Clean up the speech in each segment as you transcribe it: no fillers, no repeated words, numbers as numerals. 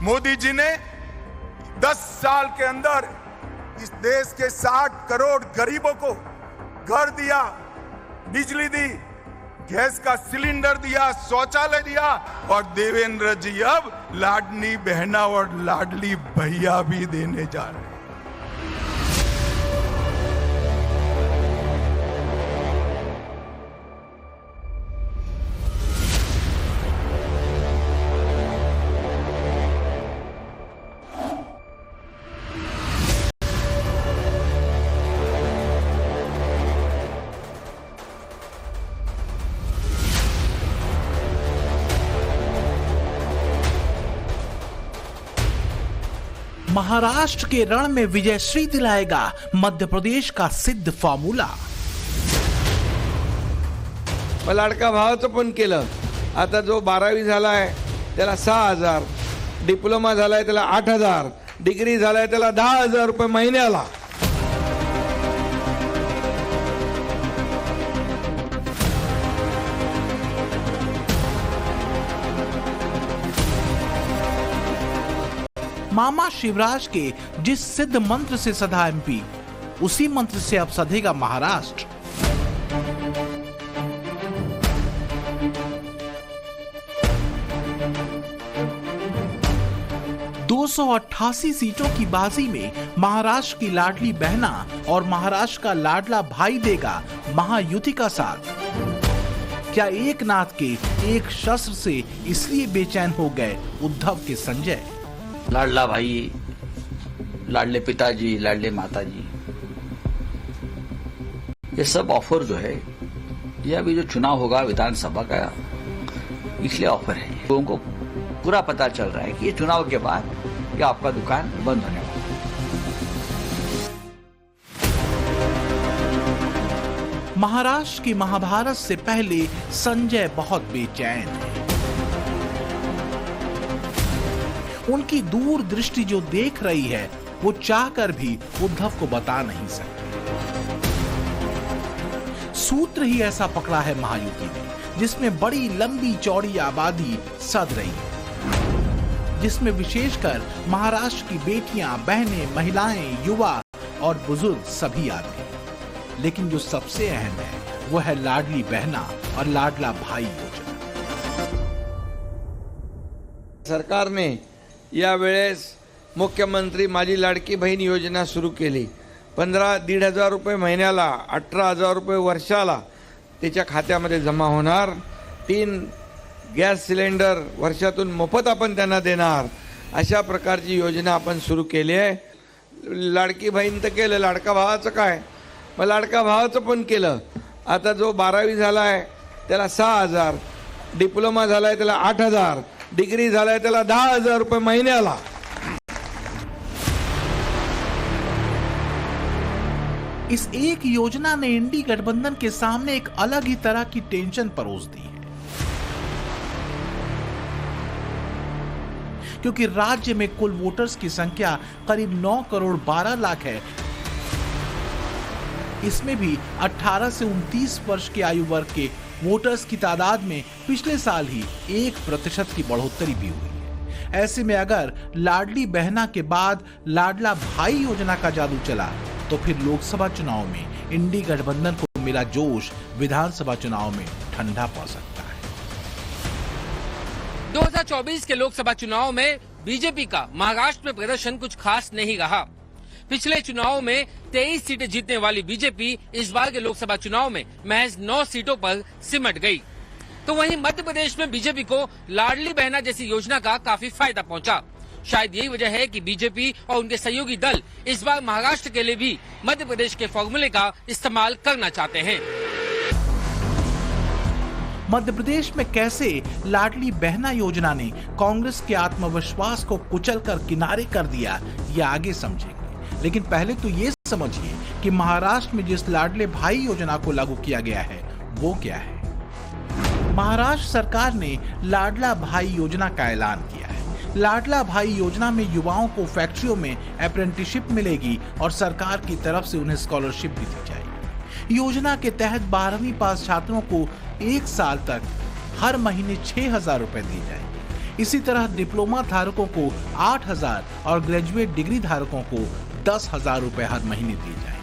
मोदी जी ने 10 साल के अंदर इस देश के 60 करोड़ गरीबों को घर दिया, बिजली दी, गैस का सिलेंडर दिया, शौचालय दिया और देवेंद्र जी अब लाडली बहना और लाडली भैया भी देने जा रहे हैं। महाराष्ट्र के रण में विजयश्री दिलाएगा मध्य प्रदेश का सिद्ध फॉर्म्युला। लाडका भावाचं पण केलं। आता जो 12वी झालाय त्याला 6,000, डिप्लोमा झालाय त्याला 8,000, डिग्री झालाय त्याला 10,000 रुपये महिन्याला। मामा शिवराज के जिस सिद्ध मंत्र से सधा एमपी, उसी मंत्र से अब सधेगा महाराष्ट्र। दो सीटों की बाजी में महाराष्ट्र की लाडली बहना और महाराष्ट्र का लाडला भाई देगा महायुति का साथ। क्या एक नाथ के एक शस्त्र से इसलिए बेचैन हो गए उद्धव के संजय? लाडला भाई, लाडले पिताजी, लाडले माताजी, ये सब ऑफर जो है, ये अभी जो चुनाव होगा विधानसभा का, इसलिए ऑफर है। लोगों को पूरा पता चल रहा है कि ये चुनाव के बाद ये आपका दुकान बंद होने वाला है। महाराष्ट्र की महाभारत से पहले संजय बहुत बेचैन है। उनकी दूरदृष्टि जो देख रही है, वो चाहकर भी उद्धव को बता नहीं सकती। सूत्र ही ऐसा पकड़ा है महायुति ने, जिसमें बड़ी लंबी चौड़ी आबादी सध रही है, जिसमें विशेषकर महाराष्ट्र की बेटियां, बहनें, महिलाएं, युवा और बुजुर्ग सभी आते हैं। लेकिन जो सबसे अहम है, वो है लाडली बहना और लाडला भाई योजना। सरकार ने या वेळेस मुख्यमंत्री माझी लाडकी बहीण योजना सुरू केली। 15,500 रुपये महिन्याला, 18,000 रुपये वर्षाला त्याच्या खात्यामध्ये जमा होणार। 3 गॅस सिलेंडर वर्षातून मोफत आपण त्यांना देणार। अशा प्रकारची योजना आपण सुरू केली आहे। लाडकी बहीण तर केलं, लाडका भावाचं काय? मग लाडका भावाचं पण केलं। आता जो 12वी झालाय त्याला 6,000, डिप्लोमा झालाय त्याला 8,000, डिग्री झालाय त्याला 10,000 रुपये महिन्याला। इस एक योजना ने इंडी गठबंधन के सामने एक अलग ही तरह की टेंशन परोस दी है, क्योंकि राज्य में कुल वोटर्स की संख्या करीब 9 करोड़ 12 लाख है। इसमें भी 18 से 29 वर्ष के आयु वर्ग के वोटर्स की तादाद में पिछले साल ही 1% की बढ़ोतरी भी हुई है। ऐसे में अगर लाडली बहना के बाद लाडला भाई योजना का जादू चला, तो फिर लोकसभा चुनाव में इंडी गठबंधन को मिला जोश विधानसभा चुनाव में ठंडा पड़ सकता है। 2024 के लोकसभा चुनाव में बीजेपी का महाराष्ट्र में प्रदर्शन कुछ खास नहीं रहा। पिछले चुनाव में 23 सीटें जीतने वाली बीजेपी इस बार के लोकसभा चुनाव में महज 9 सीटों पर सिमट गई। तो वहीं मध्य प्रदेश में बीजेपी को लाडली बहना जैसी योजना का काफी फायदा पहुंचा। शायद यही वजह है कि बीजेपी और उनके सहयोगी दल इस बार महाराष्ट्र के लिए भी मध्य प्रदेश के फॉर्मूले का इस्तेमाल करना चाहते हैं। मध्य प्रदेश में कैसे लाडली बहना योजना ने कांग्रेस के आत्मविश्वास को कुचलकर किनारे कर दिया, ये आगे समझेंगे। लेकिन पहले तो ये समझिए कि महाराष्ट्र में जिस लाडले भाई योजना को लागू किया गया है, वो क्या है। महाराष्ट्र सरकार ने लाडला भाई योजना का ऐलान किया है। लाडला भाई योजना में युवाओं को फैक्ट्रियों में अप्रेंटिसशिप मिलेगी और सरकार की तरफ से उन्हें स्कॉलरशिप भी दी जाएगी। योजना के तहत 12वीं पास छात्रों को 1 साल तक हर महीने 6,000 रुपए दिए जाएंगे। इसी तरह डिप्लोमा धारकों को 8,000 और ग्रेजुएट डिग्री धारकों को 10,000 रुपए हर महीने दिए जाएंगे।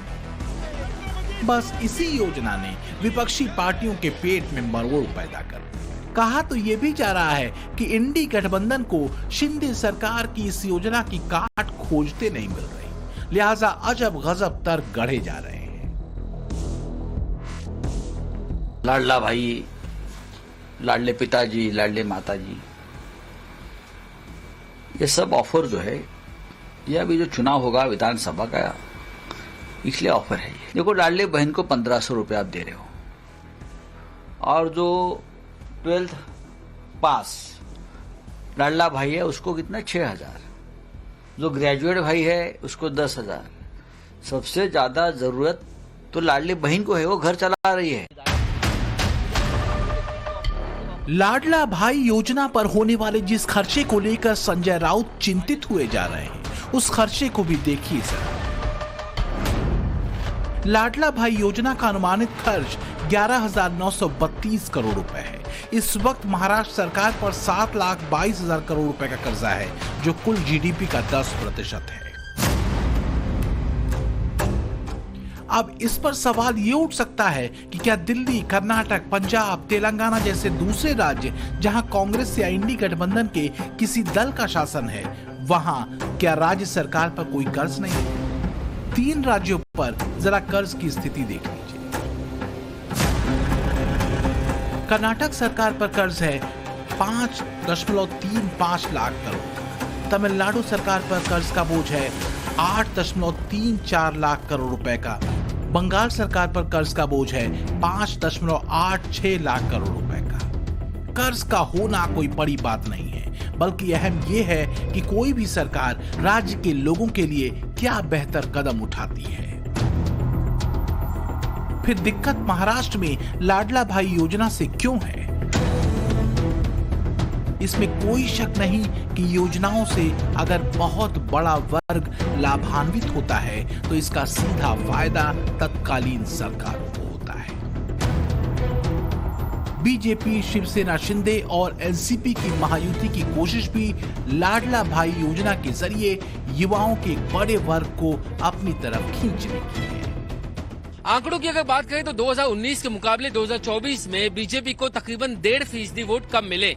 बस इसी योजना ने विपक्षी पार्टियों के पेट में मरोड़ पैदा कर दी। कहा तो ये भी जा रहा है कि इंडी गठबंधन को शिंदे सरकार की इस योजना की काट खोजते नहीं मिल रही, लिहाजा अजब गजब तर्क गढ़े जा रहे हैं। लाडला भाई, लाडले पिताजी, लाडले माताजी, ये सब ऑफर जो है, ये अभी जो चुनाव होगा विधानसभा का, इसलिए ऑफर है। देखो, लाडले बहन को 1500 रुपये आप दे रहे हो, और जो 12th पास लाडला भाई है उसको कितना 6,000, जो ग्रेजुएट भाई है उसको 10,000। सबसे ज्यादा जरूरत तो लाडली बहन को है, वो घर चला रही है। लाडला भाई योजना पर होने वाले जिस खर्चे को लेकर संजय राउत चिंतित हुए जा रहे हैं, उस खर्चे को भी देखिए जरा। लाडला भाई योजना का अनुमानित खर्च 11,932 करोड़ रुपए है। इस वक्त महाराष्ट्र सरकार पर 7,22,000 करोड़ रुपए का कर्जा है, जो कुल जीडीपी का 10% है। अब इस पर सवाल ये उठ सकता है कि क्या दिल्ली, कर्नाटक, पंजाब, तेलंगाना जैसे दूसरे राज्य जहां कांग्रेस या इंडी गठबंधन के किसी दल का शासन है, वहां क्या राज्य सरकार पर कोई कर्ज नहीं है? 3 राज्यों पर जरा कर्ज की स्थिति देख लीजिए। कर्नाटक सरकार पर कर्ज है 5.35 लाख करोड़। तमिलनाडु सरकार पर कर्ज का बोझ है 8.34 लाख करोड़ रुपए का। बंगाल सरकार पर कर्ज का बोझ है 5.86 लाख करोड़ रुपए का। कर्ज का होना कोई बड़ी बात नहीं है, बल्कि अहम यह है कि कोई भी सरकार राज्य के लोगों के लिए क्या बेहतर कदम उठाती है। फिर दिक्कत महाराष्ट्र में लाडला भाई योजना से क्यों है? इसमें कोई शक नहीं कि योजनाओं से अगर बहुत बड़ा वर्ग लाभान्वित होता है तो इसका सीधा फायदा तत्कालीन सरकारों को होता है। बीजेपी, शिवसेना, शिंदे और एनसीपी की महायुति की कोशिश भी लाडला भाई योजना के जरिए युवाओं के एक बड़े वर्ग को अपनी तरफ खींचने की है। आंकड़ों की अगर बात करें तो 2019 के मुकाबले 2024 में बीजेपी को तकरीबन 1.5% वोट कम मिले।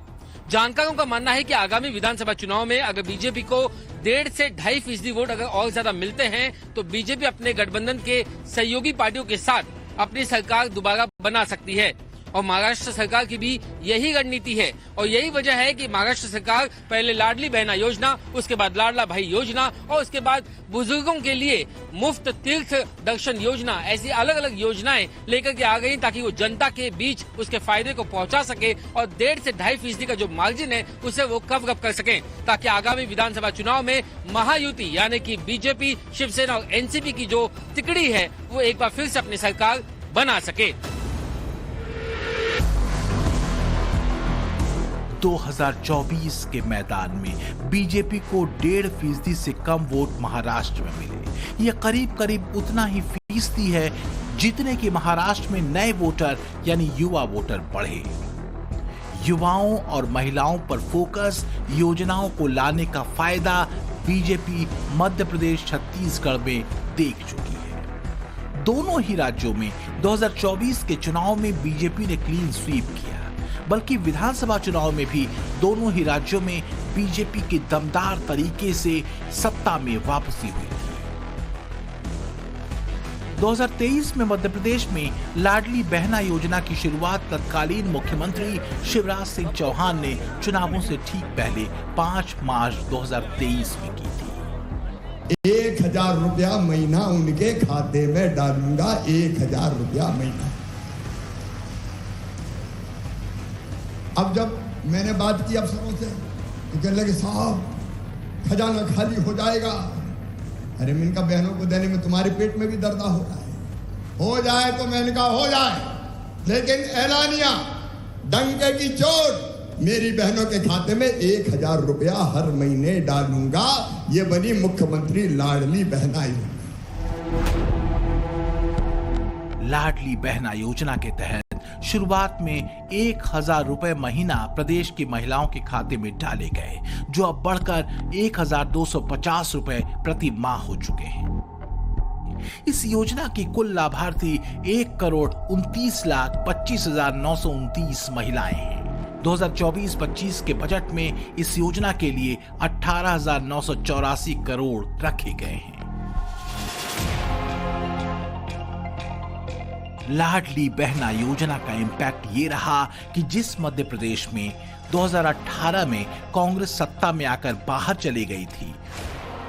जानकारों का मानना है कि आगामी विधानसभा चुनाव में अगर बीजेपी को 1.5 से 2.5% वोट अगर और ज्यादा मिलते हैं तो बीजेपी अपने गठबंधन के सहयोगी पार्टियों के साथ अपनी सरकार दोबारा बना सकती है। और महाराष्ट्र सरकार की भी यही रणनीति है, और यही वजह है कि महाराष्ट्र सरकार पहले लाडली बहना योजना, उसके बाद लाडला भाई योजना और उसके बाद बुजुर्गों के लिए मुफ्त तीर्थ दर्शन योजना, ऐसी अलग अलग योजनाएं लेकर के आ गई ताकि वो जनता के बीच उसके फायदे को पहुंचा सके और 1.5 से 2.5% का जो मार्जिन है उसे वो कवर कर सके, ताकि आगामी विधानसभा चुनाव में महायुति यानी कि बीजेपी, शिवसेना और एनसीपी की जो तिकड़ी है वो एक बार फिर से अपनी सरकार बना सके। 2024 के मैदान में बीजेपी को 1.5% से कम वोट महाराष्ट्र में मिले। यह करीब करीब उतना ही फीसदी है जितने कि महाराष्ट्र में नए वोटर यानी युवा वोटर बढ़े। युवाओं और महिलाओं पर फोकस, योजनाओं को लाने का फायदा बीजेपी मध्य प्रदेश, छत्तीसगढ़ में देख चुकी है। दोनों ही राज्यों में 2024 के चुनाव में बीजेपी ने क्लीन स्वीप किया, बल्कि विधानसभा चुनाव में भी दोनों ही राज्यों में बीजेपी की दमदार तरीके से सत्ता में वापसी हुई थी। 2023 में मध्य प्रदेश में लाडली बहना योजना की शुरुआत तत्कालीन मुख्यमंत्री शिवराज सिंह चौहान ने चुनावों से ठीक पहले 5 मार्च 2023 में की थी। 1,000 रुपया महीना उनके खाते में डालूंगा, 1,000 रुपया महीना। अब जब मैंने बात की अफसरों से तो कहने लगे साहब खजाना खाली हो जाएगा। अरे मैंने कहा बहनों को देने में तुम्हारे पेट में भी दर्द हो रहा है, हो जाए तो मैंने कहा हो जाए, लेकिन ऐलानिया डंके की चोट मेरी बहनों के खाते में 1,000 रुपया हर महीने डालूंगा। ये बनी मुख्यमंत्री लाडली बहना योजना। लाडली बहना योजना के तहत शुरुआत में 1,000 रुपए महीना प्रदेश की महिलाओं के खाते में डाले गए, जो अब बढ़कर 1,250 रुपए प्रति माह हो चुके हैं। इस योजना की कुल लाभार्थी 1,29,25,929 महिलाएं हैं। 2024-25 के बजट में इस योजना के लिए 18,984 करोड़ रखे गए हैं। लाडली बहना योजना का इंपैक्ट ये रहा कि जिस मध्य प्रदेश में 2018 में कांग्रेस सत्ता में आकर बाहर चली गई थी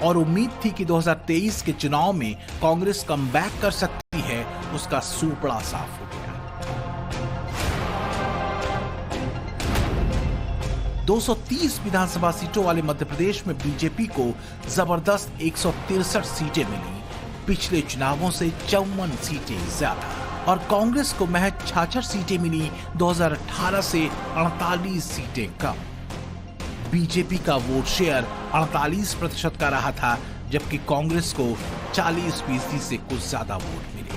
और उम्मीद थी कि 2023 के चुनाव में कांग्रेस कमबैक कर सकती है, उसका सूपड़ा साफ हो गया। 230 विधानसभा सीटों वाले मध्य प्रदेश में बीजेपी को जबरदस्त 163 सीटें मिली, पिछले चुनावों से 54 सीटें ज्यादा, और कांग्रेस को महज 66 सीटें मिली, 2018 से 48 सीटें कम। बीजेपी का वोट शेयर 48% का रहा था, जबकि कांग्रेस को 40% से कुछ ज्यादा वोट मिले।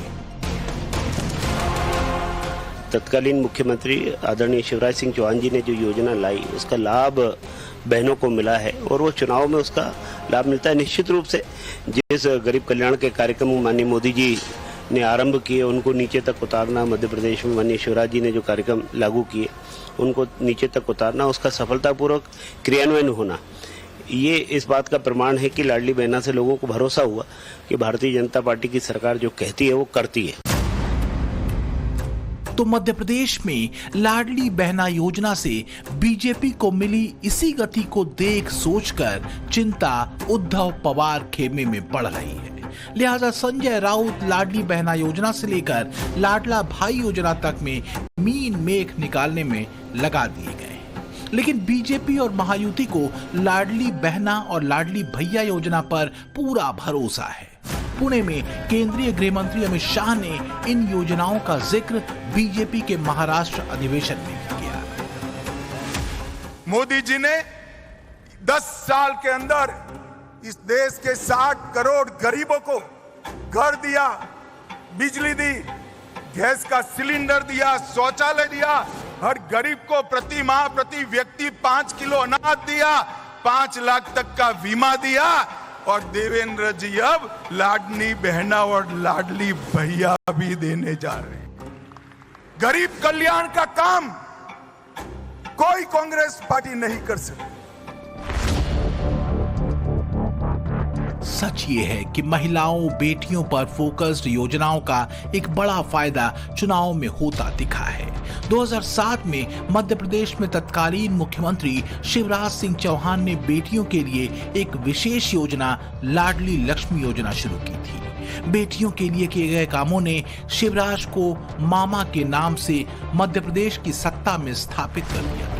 तत्कालीन मुख्यमंत्री आदरणीय शिवराज सिंह चौहान जी ने जो योजना लाई, उसका लाभ बहनों को मिला है और वो चुनाव में उसका लाभ मिलता है। निश्चित रूप से जिस गरीब कल्याण के कार्यक्रम माननीय मोदी जी ने आरंभ किए, उनको नीचे तक उतारना, मध्य प्रदेश में माननीय शिवराज जी ने जो कार्यक्रम लागू किए उनको नीचे तक उतारना, उसका सफलतापूर्वक क्रियान्वयन होना, ये इस बात का प्रमाण है कि लाडली बहना से लोगों को भरोसा हुआ कि भारतीय जनता पार्टी की सरकार जो कहती है वो करती है। तो मध्य प्रदेश में लाडली बहना योजना से बीजेपी को मिली इसी गति को देख सोचकर चिंता उद्धव पवार खेमे में बढ़ रही है। लिहाजा संजय राउत लाडली बहना योजना से लेकर लाडला भाई योजना तक में मीन मेख निकालने में लगा दिए गए। लेकिन बीजेपी और महायुति को लाडली बहना और लाडली भैया योजना पर पूरा भरोसा है। पुणे में केंद्रीय गृह मंत्री अमित शाह ने इन योजनाओं का जिक्र बीजेपी के महाराष्ट्र अधिवेशन में किया। मोदी जी ने 10 साल के अंदर इस देश के 60 करोड़ गरीबों को घर दिया, बिजली दी, गैस का सिलेंडर दिया, शौचालय दिया, हर गरीब को प्रति माह प्रति व्यक्ति 5 किलो अनाज दिया, 5 लाख तक का बीमा दिया, और देवेंद्र जी अब लाडली बहना और लाडली भैया भी देने जा रहे हैं। गरीब कल्याण का काम कोई कांग्रेस पार्टी नहीं कर सकती। सच ये है कि महिलाओं बेटियों पर फोकस्ड योजनाओं का एक बड़ा फायदा चुनाव में होता दिखा है। 2007 में मध्य प्रदेश में तत्कालीन मुख्यमंत्री शिवराज सिंह चौहान ने बेटियों के लिए एक विशेष योजना लाडली लक्ष्मी योजना शुरू की थी। बेटियों के लिए किए गए कामों ने शिवराज को मामा के नाम से मध्य प्रदेश की सत्ता में स्थापित कर दिया था।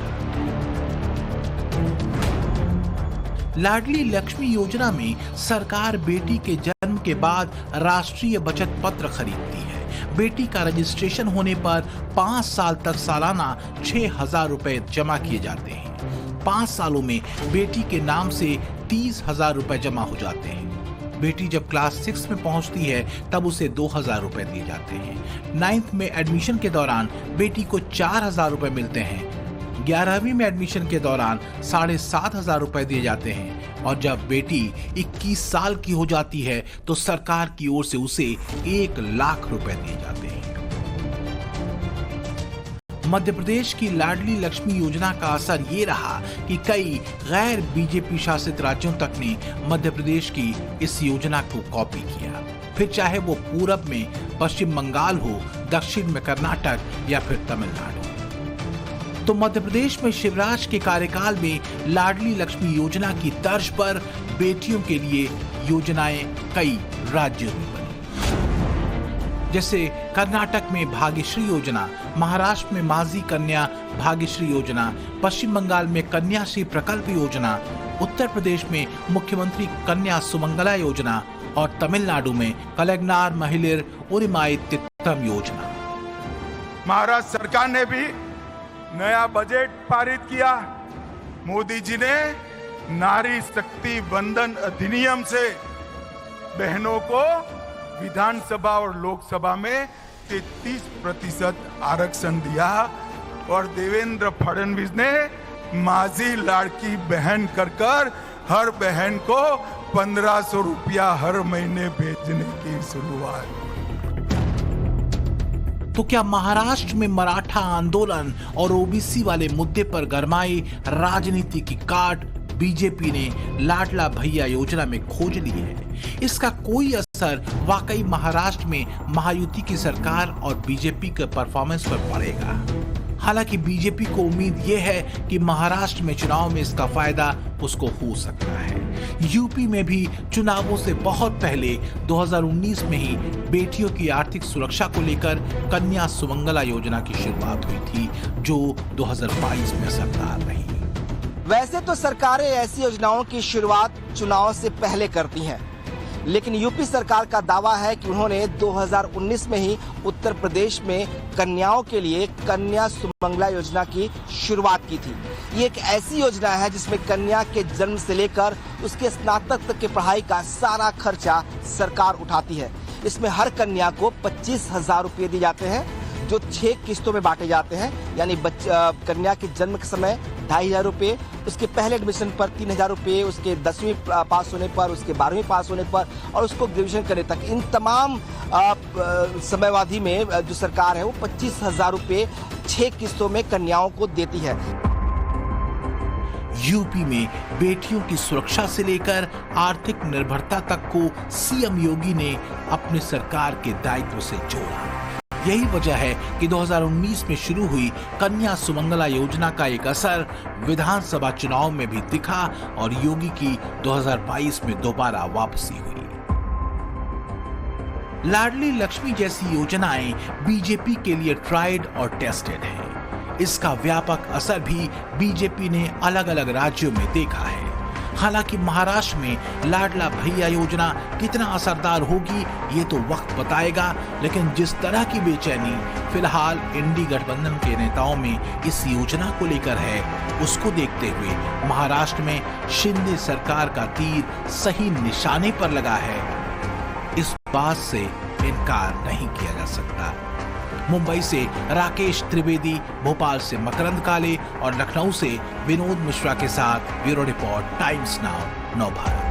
लाडली लक्ष्मी योजना में सरकार बेटी के जन्म के बाद राष्ट्रीय बचत पत्र खरीदती है। बेटी का रजिस्ट्रेशन होने पर 5 साल तक सालाना 6,000 रुपए जमा किए जाते हैं। 5 सालों में बेटी के नाम से 30,000 रुपए जमा हो जाते हैं। बेटी जब क्लास 6 में पहुंचती है तब उसे 2,000 रुपए दिए जाते हैं। 9th में एडमिशन के दौरान बेटी को 4,000 रुपए मिलते हैं। 11वीं में एडमिशन के दौरान 7,500 रुपए दिए जाते हैं, और जब बेटी 21 साल की हो जाती है तो सरकार की ओर से उसे 1 लाख रुपए दिए जाते हैं। मध्य प्रदेश की लाडली लक्ष्मी योजना का असर ये रहा कि कई गैर बीजेपी शासित राज्यों तक ने मध्य प्रदेश की इस योजना को कॉपी किया, फिर चाहे वो पूरब में पश्चिम बंगाल हो, दक्षिण में कर्नाटक या फिर तमिलनाडु। तो मध्य प्रदेश में शिवराज के कार्यकाल में लाडली लक्ष्मी योजना की तर्ज पर बेटियों के लिए योजनाएं कई राज्यों में बनी, जैसे कर्नाटक में भाग्यश्री योजना, महाराष्ट्र में माझी कन्या भाग्यश्री योजना, पश्चिम बंगाल में कन्याश्री प्रकल्प योजना, उत्तर प्रदेश में मुख्यमंत्री कन्या सुमंगला योजना और तमिलनाडु में कलैगनार महिलिर उरिमाई तित्तम योजना। महाराष्ट्र सरकार ने भी नया बजट पारित किया। मोदी जी ने नारी शक्ति वंदन अधिनियम से बहनों को विधानसभा और लोकसभा में 33% आरक्षण दिया और देवेंद्र फडणवीस ने माझी लाड़की बहन कर हर बहन को 1500 रुपया हर महीने भेजने की शुरुआत। तो क्या महाराष्ट्र में मराठा आंदोलन और ओबीसी वाले मुद्दे पर गरमाई राजनीति की काट बीजेपी ने लाडला भैया योजना में खोज ली है? इसका कोई असर वाकई महाराष्ट्र में महायुति की सरकार और बीजेपी के परफॉर्मेंस पर पड़ेगा? हालांकि बीजेपी को उम्मीद यह है कि महाराष्ट्र में चुनाव में इसका फायदा उसको हो सकता है। यूपी में भी चुनावों से बहुत पहले 2019 में ही बेटियों की आर्थिक सुरक्षा को लेकर कन्या सुमंगला योजना की शुरुआत हुई थी, जो 2022 में असरदार रही। वैसे तो सरकारें ऐसी योजनाओं की शुरुआत चुनाव से पहले करती हैं, लेकिन यूपी सरकार का दावा है कि उन्होंने 2019 में ही उत्तर प्रदेश में कन्याओं के लिए कन्या सुमंगला योजना की शुरुआत की थी। ये एक ऐसी योजना है जिसमें कन्या के जन्म से लेकर उसके स्नातक तक की पढ़ाई का सारा खर्चा सरकार उठाती है। इसमें हर कन्या को 25,000 रुपये दिए जाते हैं, जो 6 किस्तों में बांटे जाते हैं। यानी कन्या के जन्म के समय 2,500 रुपये, उसके पहले एडमिशन पर 3,000 रुपये, उसके 10वीं पास होने पर, उसके 12वीं पास होने पर और उसको ग्रेजुएशन करने तक, इन तमाम समयावधि में जो सरकार है वो 25,000 रुपये 6 किस्तों में कन्याओं को देती है। यूपी में बेटियों की सुरक्षा से लेकर आर्थिक निर्भरता तक को सीएम योगी ने अपने सरकार के दायित्व से जोड़ा। यही वजह है कि 2019 में शुरू हुई कन्या सुमंगला योजना का एक असर विधानसभा चुनाव में भी दिखा और योगी की 2022 में दोबारा वापसी हुई। लाडली लक्ष्मी जैसी योजनाएं बीजेपी के लिए ट्राइड और टेस्टेड है। इसका व्यापक असर भी बीजेपी ने अलग अलग राज्यों में देखा है। हालांकि महाराष्ट्र में लाडला भैया योजना कितना असरदार होगी ये तो वक्त बताएगा, लेकिन जिस तरह की बेचैनी फिलहाल इंडी गठबंधन के नेताओं में इस योजना को लेकर है, उसको देखते हुए महाराष्ट्र में शिंदे सरकार का तीर सही निशाने पर लगा है, इस बात से इनकार नहीं किया जा सकता। मुंबई से राकेश त्रिवेदी, भोपाल से मकरंद काले और लखनऊ से विनोद मिश्रा के साथ bureau report, times now, Navbharat.